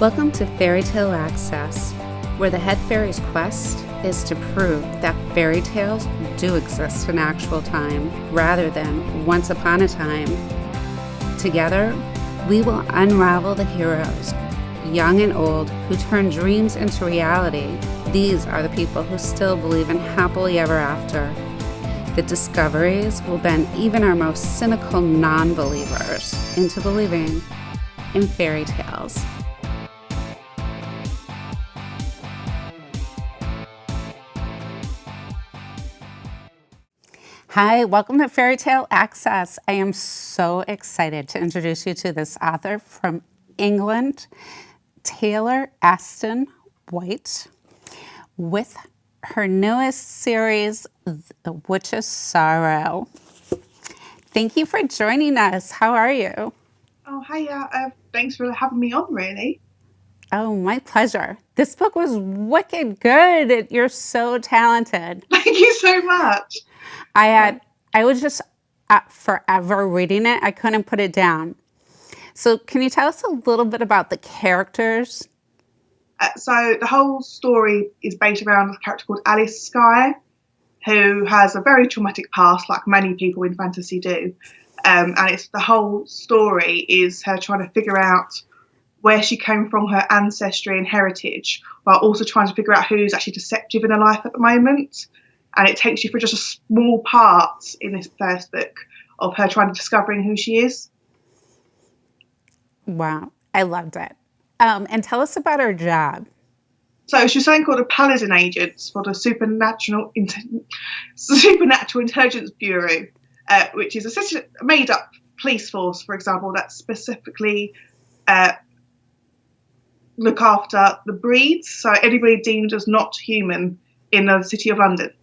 Welcome to Fairy Tale Access, where the head fairy's quest is to prove that fairy tales do exist in actual time rather than once upon a time. Together, we will unravel the heroes, young and old, who turn dreams into reality. These are the people who still believe in happily ever after. The discoveries will bend even our most cynical non-believers into believing in fairy tales. Hi, welcome to Fairy Tale Access. I am so excited to introduce you to this author from England, Taylor Aston White, with her newest series, The Witch's Sorrow. Thank you for joining us. How are you? Oh, hiya. Thanks for having me on, really. Oh, my pleasure. This book was wicked good. You're so talented. Thank you so much. I was just forever reading it. I couldn't put it down. So can you tell us a little bit about the characters? So the whole story is based around a character called Alice Skye, who has a very traumatic past, like many people in fantasy do. And it's the whole story is her trying to figure out where she came from, her ancestry and heritage, while also trying to figure out who's actually deceptive in her life at the moment. And it takes you for just a small part in this first book of her trying to discovering who she is. Wow, I loved it. And tell us about her job. So she's something called a Paladin agent for the Supernatural Intelligence Bureau, which is a made-up police force, for example, that specifically look after the breeds, so anybody deemed as not human in the City of London.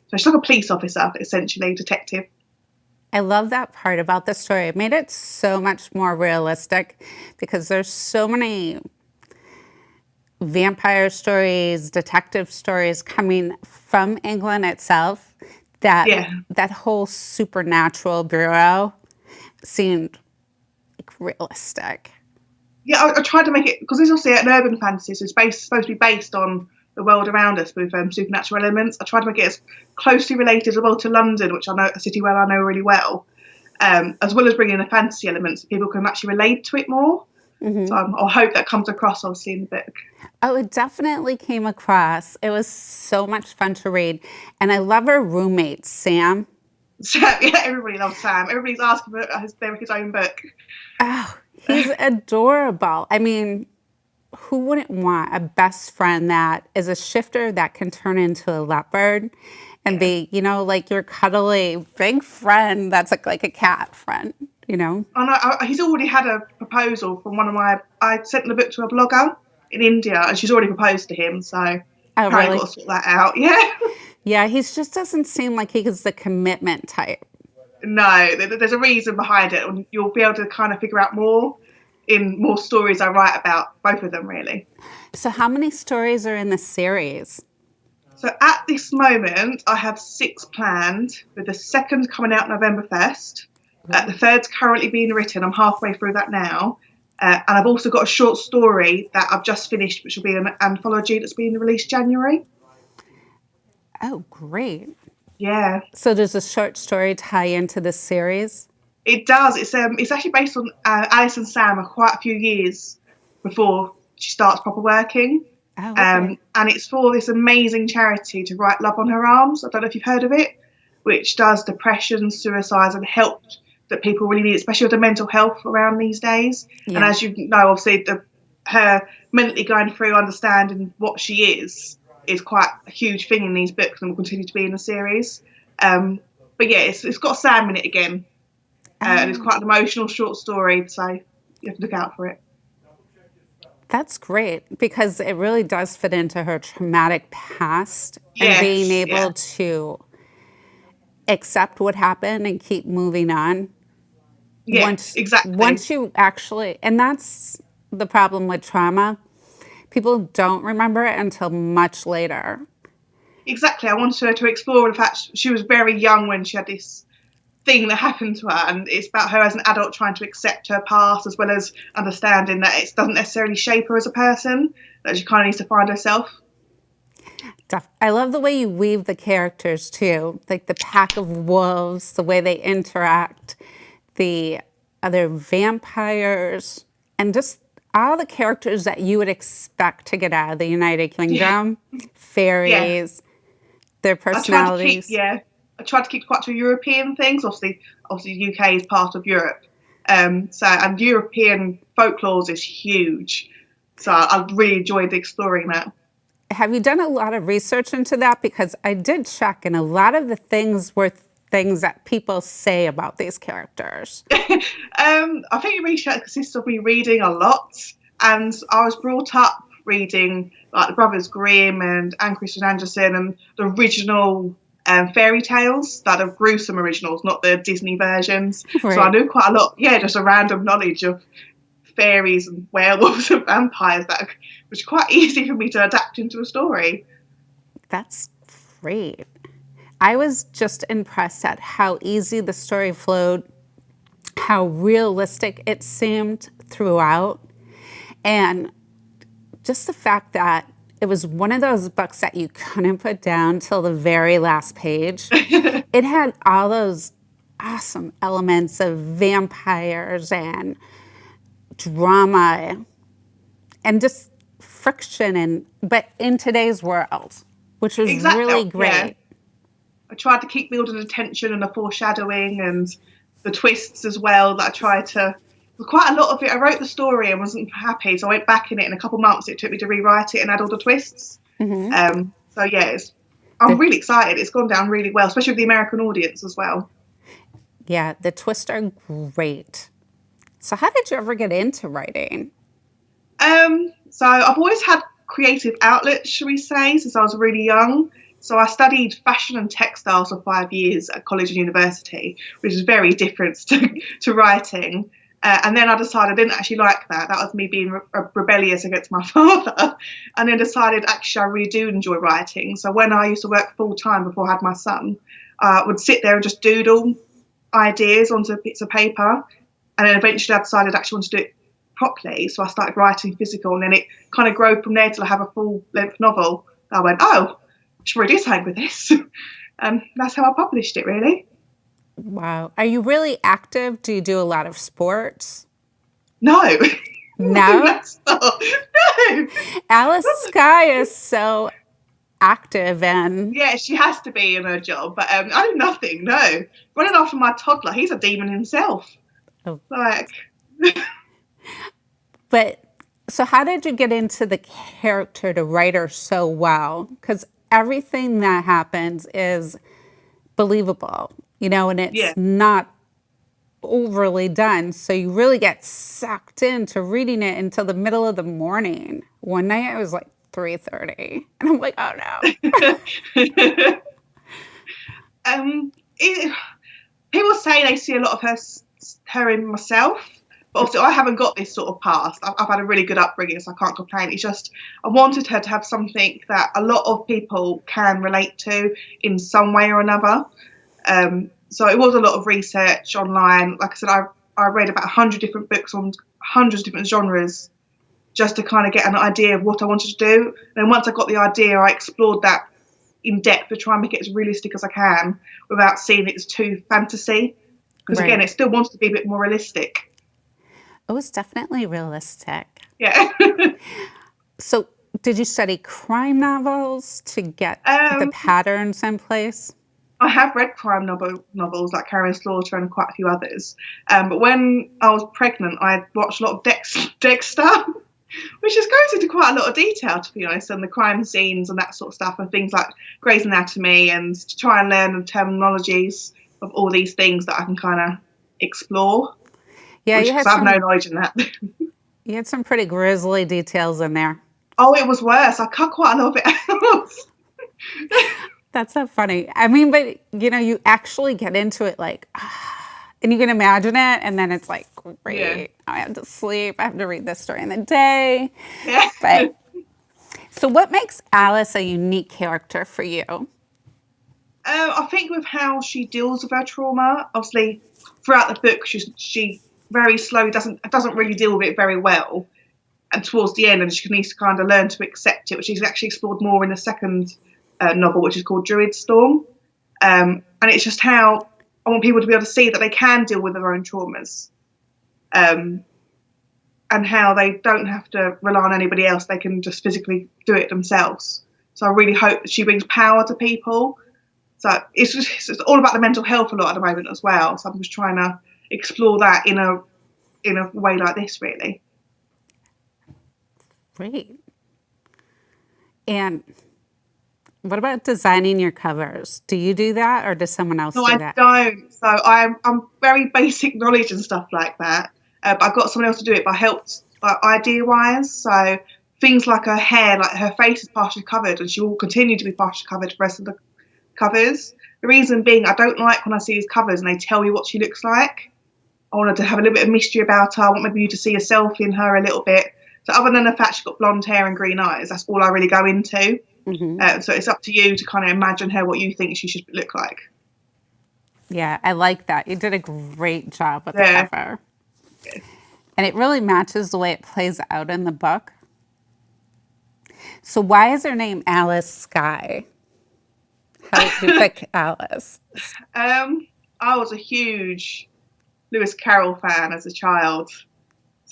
So she's like a police officer, essentially, detective. I love that part about the story. It made it so much more realistic because there's so many vampire stories, detective stories coming from England itself that that whole supernatural bureau seemed like realistic. Yeah, I tried to make it, because it's obviously an urban fantasy, so it's supposed to be based on the world around us with supernatural elements. I tried to make it as closely related as well to London, which I know, a city where I know really well, as well as bringing in the fantasy elements so people can actually relate to it more. Mm-hmm. So I hope that comes across, obviously, in the book. Oh, it definitely came across. It was so much fun to read. And I love her roommate, Sam. Sam, yeah, everybody loves Sam. Everybody's asking for his own book. Oh, he's adorable. I mean, who wouldn't want a best friend that is a shifter that can turn into a leopard and be, you know, like your cuddly big friend that's like a cat friend, you know? He's already had a proposal from I sent the book to a blogger in India and she's already proposed to him, so oh, really? Got to sort that out, yeah. Yeah, he just doesn't seem like he's the commitment type. No, there's a reason behind it, and you'll be able to kind of figure out more in more stories I write about both of them, really. So how many stories are in the series? So at this moment, I have 6 planned, with the second coming out November 1st. The third's currently being written. I'm halfway through that now. And I've also got a short story that I've just finished, which will be an anthology that's being released January. Oh, great. Yeah. So does the short story tie into the series? It does. It's actually based on Alice and Sam are quite a few years before she starts proper working. Oh, okay. And it's for this amazing charity to write Love on Her Arms. I don't know if you've heard of it, which does depression, suicides, and help that people really need, especially with the mental health around these days. Yeah. And as you know, obviously, her mentally going through understanding what she is quite a huge thing in these books and will continue to be in the series. But yeah, it's got Sam in it again. And it's quite an emotional short story, so you have to look out for it. That's great, because it really does fit into her traumatic past and being able to accept what happened and keep moving on. Yeah, exactly. Once you actually, and that's the problem with trauma, people don't remember it until much later. Exactly. I wanted her to explore the fact she was very young when she had this thing that happened to her, and it's about her as an adult trying to accept her past, as well as understanding that it doesn't necessarily shape her as a person, that she kind of needs to find herself. I love the way you weave the characters too, like the pack of wolves, the way they interact, the other vampires, and just all the characters that you would expect to get out of the United Kingdom, Yeah. fairies, their personalities. I tried to keep quite to European things. Obviously, UK is part of Europe, and European folklore is huge. So I really enjoyed exploring that. Have you done a lot of research into that? Because I did check, and a lot of the things were things that people say about these characters. I think it really consists of me reading a lot, and I was brought up reading like the Brothers Grimm and Anne Christian Andersen and the original fairy tales, that are gruesome originals, not the Disney versions. Right. So I knew quite a lot. Yeah, just a random knowledge of fairies and werewolves and vampires that was quite easy for me to adapt into a story. That's great. I was just impressed at how easy the story flowed, how realistic it seemed throughout, and just the fact that it was one of those books that you couldn't put down till the very last page. It had all those awesome elements of vampires and drama and just friction, but in today's world, which was really great. Yeah. I tried to keep building the tension and the foreshadowing and the twists as well. That I tried to. Quite a lot of it. I wrote the story and wasn't happy, so I went back in it. In a couple of months, it took me to rewrite it and add all the twists. Mm-hmm. So yeah, I'm really excited. It's gone down really well, especially with the American audience as well. Yeah, the twists are great. So how did you ever get into writing? So I've always had creative outlets, shall we say, since I was really young. So I studied fashion and textiles for 5 years at college and university, which is very different to writing. And then I decided I didn't actually like that. That was me being rebellious against my father. And then decided, actually, I really do enjoy writing. So when I used to work full time before I had my son, I would sit there and just doodle ideas onto bits of paper. And then eventually I decided I actually wanted to do it properly. So I started writing physical, and then it kind of grew from there till I have a full length novel. I went, oh, I should really do something with this. And that's how I published it, really. Wow. Are you really active? Do you do a lot of sports? No. No? No. Alice Skye is so active and... Yeah, she has to be in her job. But I do nothing, no. Running after my toddler, he's a demon himself. Oh. Like... But, so how did you get into the character to write her so well? Because everything that happens is believable. And it's not overly done. So you really get sucked into reading it until the middle of the morning. One night it was like 3:30. And I'm like, oh no. People say they see a lot of her in myself. But obviously I haven't got this sort of past. I've had a really good upbringing, so I can't complain. It's just I wanted her to have something that a lot of people can relate to in some way or another. So it was a lot of research online. Like I said, I read about 100 different books on hundreds of different genres just to kind of get an idea of what I wanted to do. And then once I got the idea, I explored that in depth to try and make it as realistic as I can without seeing it as too fantasy. Because again, it still wants to be a bit more realistic. Oh, it's definitely realistic. Yeah. So did you study crime novels to get the patterns in place? I have read crime novels like Carrie Slaughter and quite a few others. But when I was pregnant, I watched a lot of Dexter, which just goes into quite a lot of detail, to be honest, and the crime scenes and that sort of stuff, and things like Grey's Anatomy, and to try and learn the terminologies of all these things that I can kind of explore. Yeah, I have no knowledge in that. You had some pretty grisly details in there. Oh, it was worse. I cut quite a lot of it out. That's so funny. I mean, but you actually get into it like, and you can imagine it, and then it's like, great, I have to sleep. I have to read this story in the day. Yeah. But so what makes Alice a unique character for you? I think with how she deals with her trauma, obviously throughout the book, she very slowly doesn't really deal with it very well, and towards the end, and she needs to kind of learn to accept it, which is actually explored more in the second novel, which is called Druid Storm. And it's just how I want people to be able to see that they can deal with their own traumas, and how they don't have to rely on anybody else. They can just physically do it themselves. So I really hope that she brings power to people. So it's all about the mental health a lot at the moment as well. So I'm just trying to explore that in a way like this, really. Great. And what about designing your covers? Do you do that, or does someone else No, do I that? don't. So I'm very basic knowledge and stuff like that. But I've got someone else to do it. But I helped idea wise. So things like her hair, like her face is partially covered, and she will continue to be partially covered for the rest of the covers. The reason being, I don't like when I see these covers and they tell you what she looks like. I wanted to have a little bit of mystery about her. I want maybe you to see yourself in her a little bit. So other than the fact she's got blonde hair and green eyes, that's all I really go into. So it's up to you to kind of imagine her what you think she should look like. Yeah, I like that. You did a great job with the Yeah. cover. And it really matches the way it plays out in the book. So why is her name Alice Skye? How did you pick Alice? I was a huge Lewis Carroll fan as a child.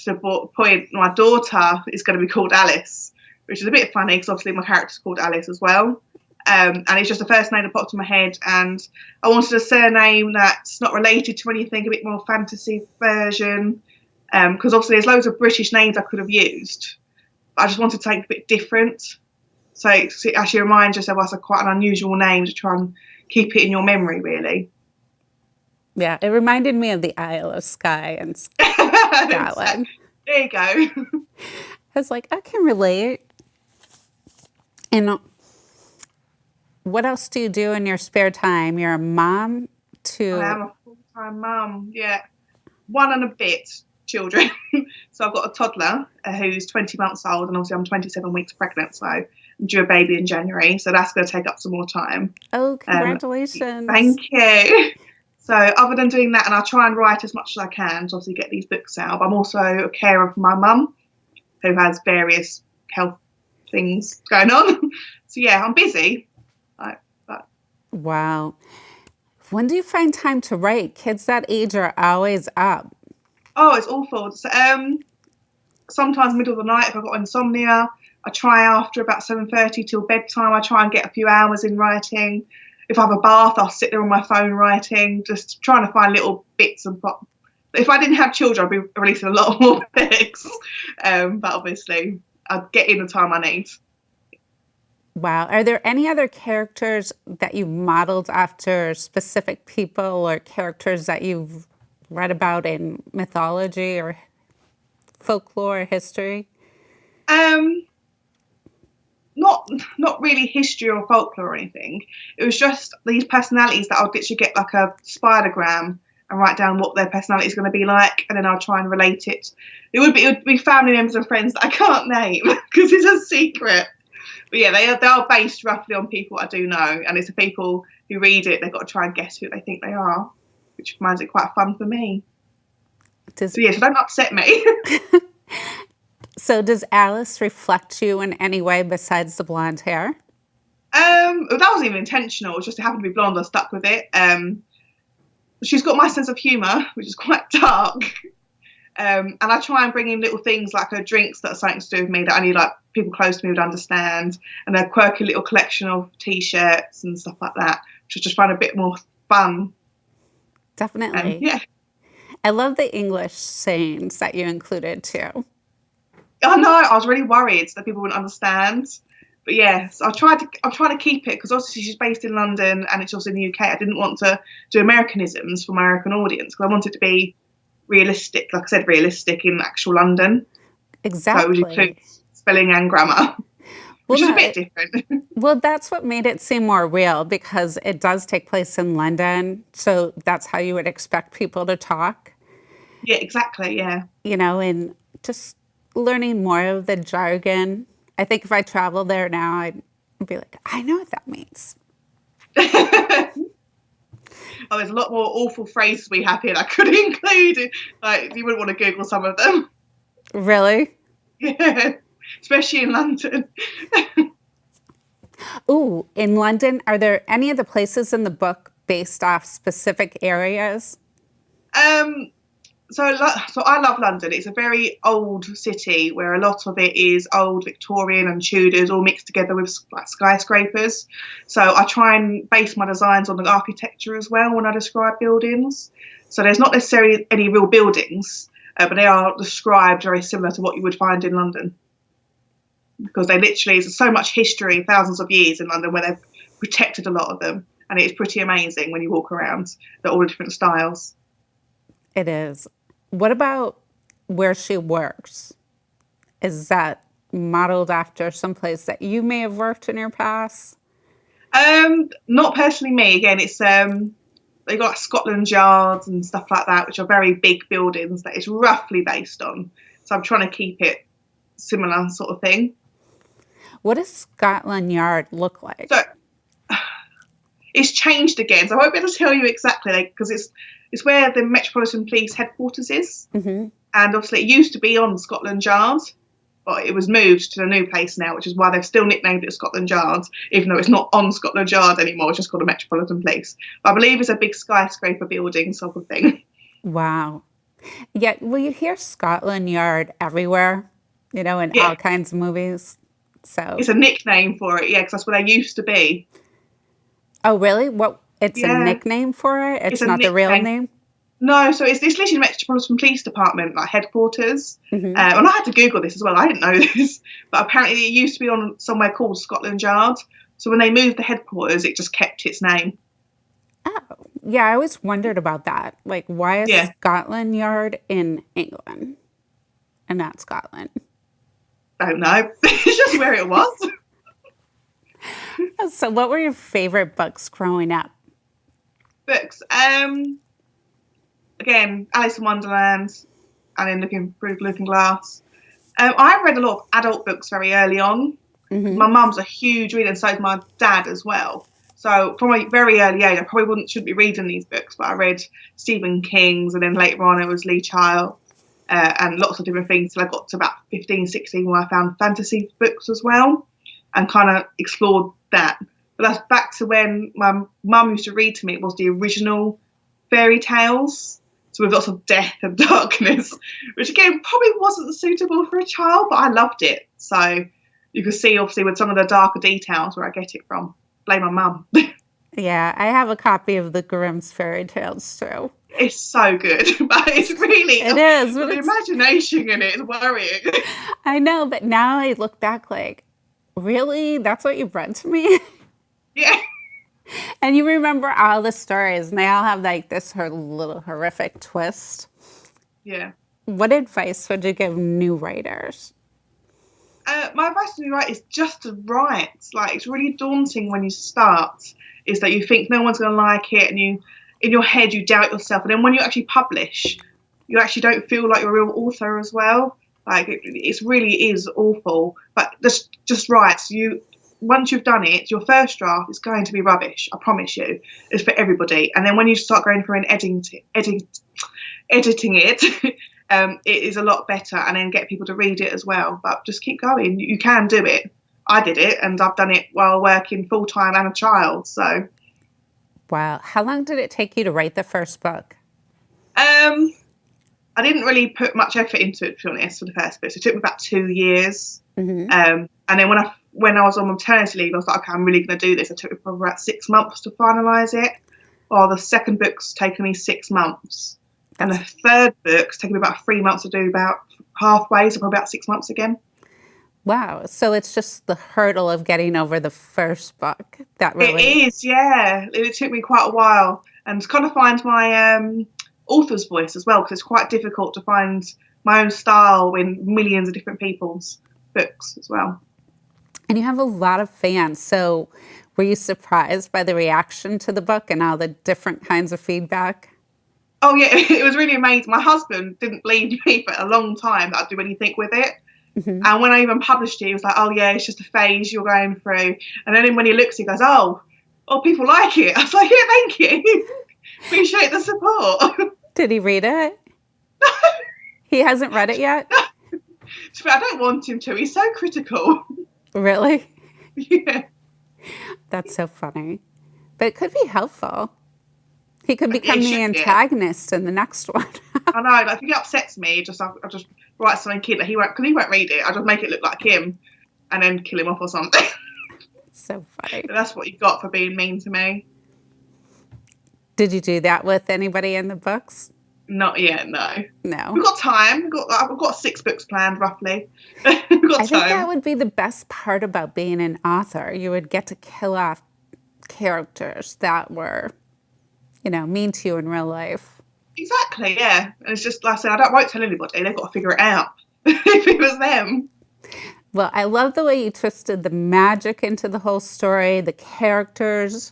To the point, my daughter is going to be called Alice, which is a bit funny because obviously my character's called Alice as well. And it's just the first name that popped in my head. And I wanted a surname that's not related to anything, a bit more fantasy version. Because obviously there's loads of British names I could have used. But I just wanted to take a bit different. So it actually reminds yourself that's quite an unusual name to try and keep it in your memory, really. Yeah, it reminded me of the Isle of Skye and Scotland. There you go. I was like, I can relate. And what else do you do in your spare time? You're a mom to... I am a full-time mum, yeah. 1 and a bit children. So I've got a toddler who's 20 months old, and obviously I'm 27 weeks pregnant, so I'm due a baby in January, so that's going to take up some more time. Oh, congratulations. Thank you. So other than doing that, and I try and write as much as I can to obviously get these books out, but I'm also a carer for my mum, who has various health things going on. So yeah, I'm busy. Wow. When do you find time to write? Kids that age are always up. Oh, it's awful. So, sometimes middle of the night if I've got insomnia, I try after about 7:30 till bedtime. I try and get a few hours in writing. If I have a bath, I'll sit there on my phone writing, just trying to find little bits and pop. If I didn't have children, I'd be releasing a lot more books. But obviously, I'd get in the time I need. Wow. Are there any other characters that you've modeled after specific people or characters that you've read about in mythology or folklore or history? Not really history or folklore or anything. It was just these personalities that I'd literally get like a spidergram and write down what their personality is going to be like, and then I'll try and relate it. It would be family members and friends that I can't name because it's a secret. But yeah, they are based roughly on people I do know, and it's the people who read it, they've got to try and guess who they think they are, which finds it quite fun for me. So don't upset me. So does Alice reflect you in any way besides the blonde hair? That wasn't even intentional. It was just it happened to be blonde. I stuck with it. She's got my sense of humour, which is quite dark. And I try and bring in little things like her drinks that are something to do with me that only like people close to me would understand, and a quirky little collection of T-shirts and stuff like that, which I just find a bit more fun. Definitely. Yeah. I love the English sayings that you included too. I know. I was really worried that people wouldn't understand, but yes, I'm trying to keep it because obviously she's based in London and it's also in the UK. I didn't want to do Americanisms for my American audience because I wanted it to be realistic, like I said, realistic in actual London. Exactly. So it would include spelling and grammar, which is a bit different. Well, that's what made it seem more real because it does take place in London. So that's how you would expect people to talk. Yeah, exactly. Yeah. You know, and just learning more of the jargon. I think if I traveled there now, I'd be like, I know what that means. Oh, there's a lot more awful phrases we have here that I could include. Like, you wouldn't want to Google some of them. Really? Yeah, especially in London. Ooh, in London, are there any of the places in the book based off specific areas? Um, so I love London. It's a very old city where a lot of it is old Victorian and Tudors all mixed together with like skyscrapers. So I try and base my designs on the architecture as well when I describe buildings. So there's not necessarily any real buildings, but they are described very similar to what you would find in London. Because they literally, there's so much history, thousands of years in London where they've protected a lot of them. And it's pretty amazing when you walk around. They're all different styles. It is. What about where she works? Is that modeled after some place that you may have worked in your past? Not personally me. Again, it's they got Scotland Yards and stuff like that, which are very big buildings that it's roughly based on. So I'm trying to keep it similar sort of thing. What does Scotland Yard look like? So it's changed again, so I won't be able to tell you exactly because it's where the Metropolitan Police headquarters is, and obviously it used to be on Scotland Yard, but it was moved to a new place now, which is why they've still nicknamed it Scotland Yard, even though it's not on Scotland Yard anymore. It's just called the Metropolitan Police. But I believe it's a big skyscraper building sort of thing. Wow. Yeah, well, you hear Scotland Yard everywhere, in all kinds of movies. So it's a nickname for it, because that's where they used to be. Oh, really? What? It's a nickname for it? It's not the real name? No, so it's literally the Metropolitan Police Department, like headquarters. And I had to Google this as well. I didn't know this. But apparently it used to be on somewhere called Scotland Yard. So when they moved the headquarters, it just kept its name. Oh, yeah. I always wondered about that. Like, why is Scotland Yard in England and not Scotland? I don't know. It's just where it was. So what were your favorite books growing up? Books. Again, Alice in Wonderland, and then Looking Through the Looking Glass. I read a lot of adult books very early on. My mum's a huge reader, and so is my dad as well. So from a very early age, I probably shouldn't be reading these books, but I read Stephen King's, and then later on it was Lee Child, and lots of different things till I got to about 15, 16 when I found fantasy books as well, and kind of explored that. But that's back to when my mum used to read to me. It was the original fairy tales. So with lots of death and darkness, which again probably wasn't suitable for a child, but I loved it. So you can see obviously with some of the darker details where I get it from. Blame my mum. Yeah, I have a copy of the Grimm's fairy tales too. It's so good, but it's really it is. The imagination in it is worrying. I know, but now I look back like, really? That's what you read to me? Yeah. And you remember all the stories, and they all have like this little horrific twist. Yeah. What advice would you give new writers? My advice to new writers is just to write. Like, it's really daunting when you start, is that you think no one's going to like it, and you, in your head, you doubt yourself. And then when you actually publish, you actually don't feel like you're a real author as well. Like, it really is awful. But just write. Once you've done it, your first draft is going to be rubbish. I promise you. It's for everybody. And then when you start going through and editing it, it is a lot better. And then get people to read it as well. But just keep going. You can do it. I did it, and I've done it while working full time and a child. So, wow. How long did it take you to write the first book? I didn't really put much effort into it, to be honest, for the first book. So it took me about 2 years. And then when I was on maternity leave, I was like, okay, I'm really going to do this. It took me probably about 6 months to finalise it. While the second book's taken me 6 months. And the third book's taken me about 3 months to do, about halfway, so probably about 6 months again. Wow. So it's just the hurdle of getting over the first book. That really... It is, yeah. It took me quite a while. And to kind of find my author's voice as well, because it's quite difficult to find my own style in millions of different people's books as well. And you have a lot of fans. So were you surprised by the reaction to the book and all the different kinds of feedback? Oh, yeah, it was really amazing. My husband didn't believe me for a long time that I'd do anything with it. And when I even published it, he was like, oh, yeah, it's just a phase you're going through. And then when he looks, he goes, oh, oh, people like it. I was like, yeah, thank you. Appreciate the support. Did he read it? He hasn't read it yet? I don't want him to. He's so critical. Really? Yeah. That's so funny. But it could be helpful. He could become It the should be. antagonist in the next one. I know. Like, if he upsets me, I just write something kid that he won't, because he won't read it. I just make it look like him, and then kill him off or something. So funny. That's what you got for being mean to me. Did you do that with anybody in the books? Not yet, no. No. We've got time. We've got 6 books planned, roughly. We've got I time. think that would be the best part about being an author. You would get to kill off characters that were, mean to you in real life. Exactly, yeah. And it's just, like I said, I won't tell anybody. They've got to figure it out. If it was them. Well, I love the way you twisted the magic into the whole story, the characters.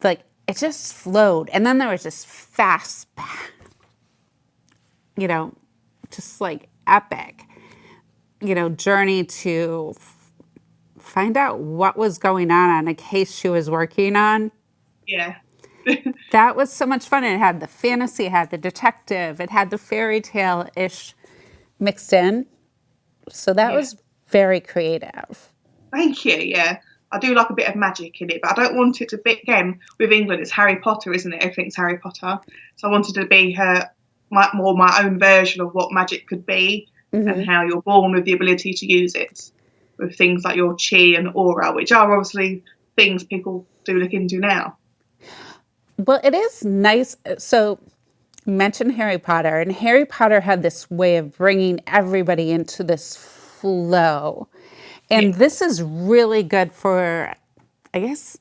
Like, it just flowed. And then there was this fast, just like epic, journey to find out what was going on a case she was working on. Yeah. That was so much fun. It had the fantasy, it had the detective, it had the fairy tale-ish mixed in. So that was very creative. Thank you, yeah. I do like a bit of magic in it, but I don't want it to be, again, with England, it's Harry Potter, isn't it? Everything's Harry Potter. So I wanted to be my own version of what magic could be, and how you're born with the ability to use it, with things like your chi and aura, which are obviously things people do look into now. Well, it is nice. So you mentioned Harry Potter, and Harry Potter had this way of bringing everybody into this flow. And this is really good for, I guess,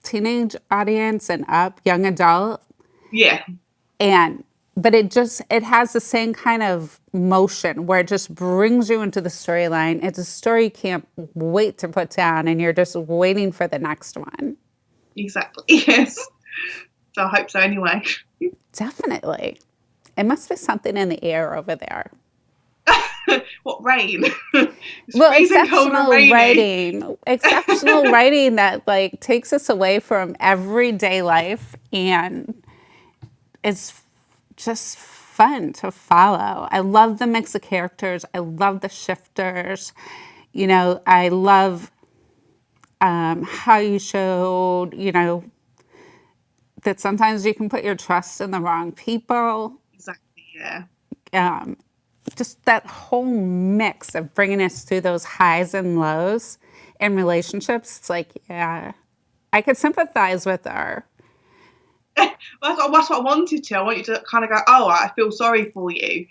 teenage audience and up, young adult. Yeah. But it has the same kind of motion where it just brings you into the storyline. It's a story you can't wait to put down, and you're just waiting for the next one. Exactly, yes. So I hope so anyway. Definitely. It must be something in the air over there. What, rain? Well, exceptional writing that like takes us away from everyday life, and it's just fun to follow. I love the mix of characters. I love the shifters. I love how you showed, that sometimes you can put your trust in the wrong people. Exactly, yeah. Just that whole mix of bringing us through those highs and lows in relationships. It's like, yeah, I could sympathize with her. Well, that's what I wanted to. I want you to kind of go, oh, I feel sorry for you,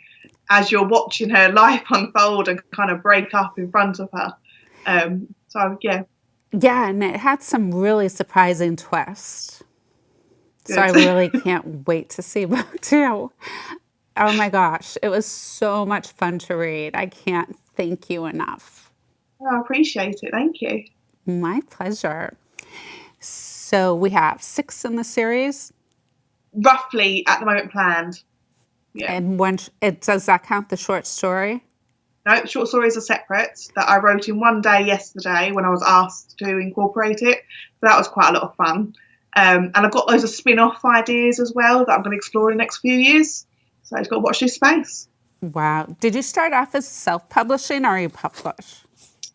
as you're watching her life unfold and kind of break up in front of her. So, yeah. Yeah, and it had some really surprising twists. Good. So I really can't wait to see book 2. Oh my gosh, it was so much fun to read. I can't thank you enough. Oh, I appreciate it. Thank you. My pleasure. So we have 6 in the series? Roughly at the moment planned. Yeah. And does that count the short story? No, short stories are separate, that I wrote in one day yesterday when I was asked to incorporate it. So that was quite a lot of fun. And I've got loads of spin-off ideas as well that I'm going to explore in the next few years. So I've got to watch this space. Wow. Did you start off as self-publishing or you publish?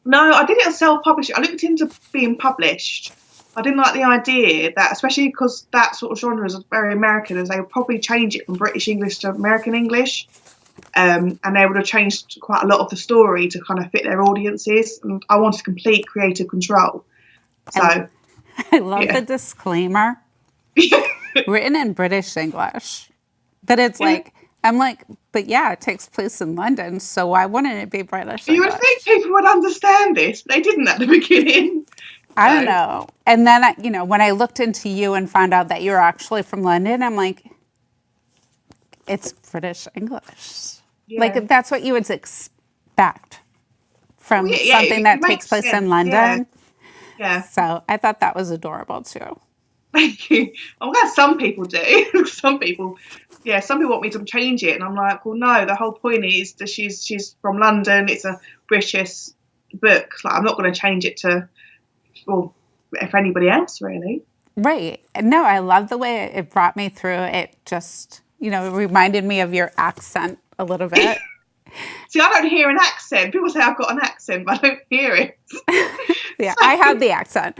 No, I did it as self-publishing. I looked into being published. I didn't like the idea that, especially because that sort of genre is very American, as they would probably change it from British English to American English. And they would have changed quite a lot of the story to kind of fit their audiences. And I wanted complete creative control. So I love the disclaimer. Written in British English. But it's like, I'm like, but yeah, it takes place in London, so why wouldn't it be British English? You would think people would understand this, but they didn't at the beginning. I don't know. And then, when I looked into you and found out that you're actually from London, I'm like, it's British English. Yeah. Like, that's what you would expect from something that takes place in London. Yeah. So I thought that was adorable, too. Thank you. I'm glad some people do. Some people want me to change it. And I'm like, well, no, the whole point is that she's from London. It's a British book. Like, I'm not going to change it to, for anybody else, really. Right. No, I love the way it brought me through. It just, it reminded me of your accent a little bit. See, I don't hear an accent. People say I've got an accent, but I don't hear it. Yeah, I have the accent.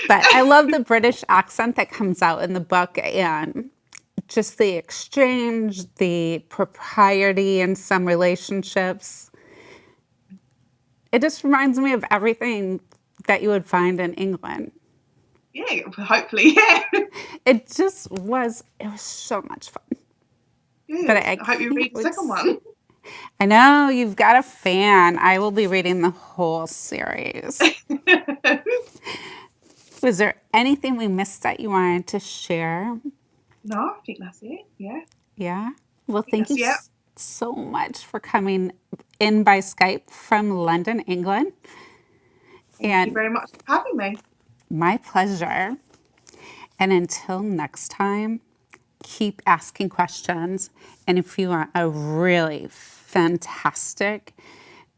But I love the British accent that comes out in the book, and just the exchange, the propriety in some relationships. It just reminds me of everything that you would find in England. Yeah, hopefully, yeah. It was so much fun. Good. But I hope you read the second one. I know, you've got a fan. I will be reading the whole series. Was there anything we missed that you wanted to share? No, I think that's it. Yeah. Yeah. Well, thank you Yeah. so much for coming in by Skype from London, England. Thank you very much for having me. My pleasure. And until next time, keep asking questions. And if you want a really fantastic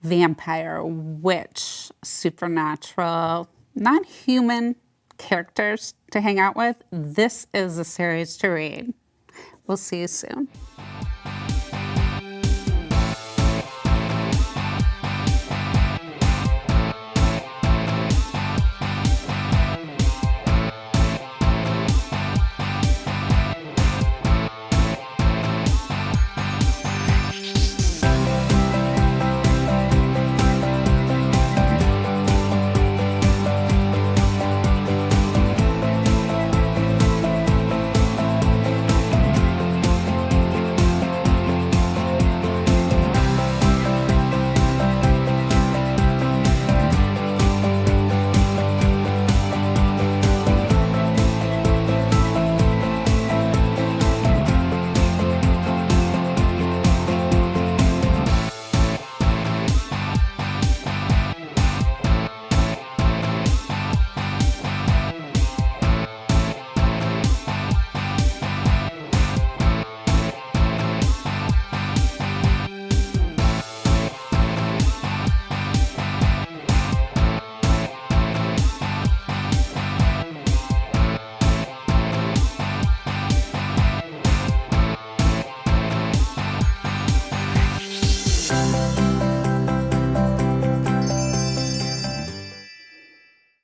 vampire, witch, supernatural, non-human characters to hang out with, this is a series to read. We'll see you soon.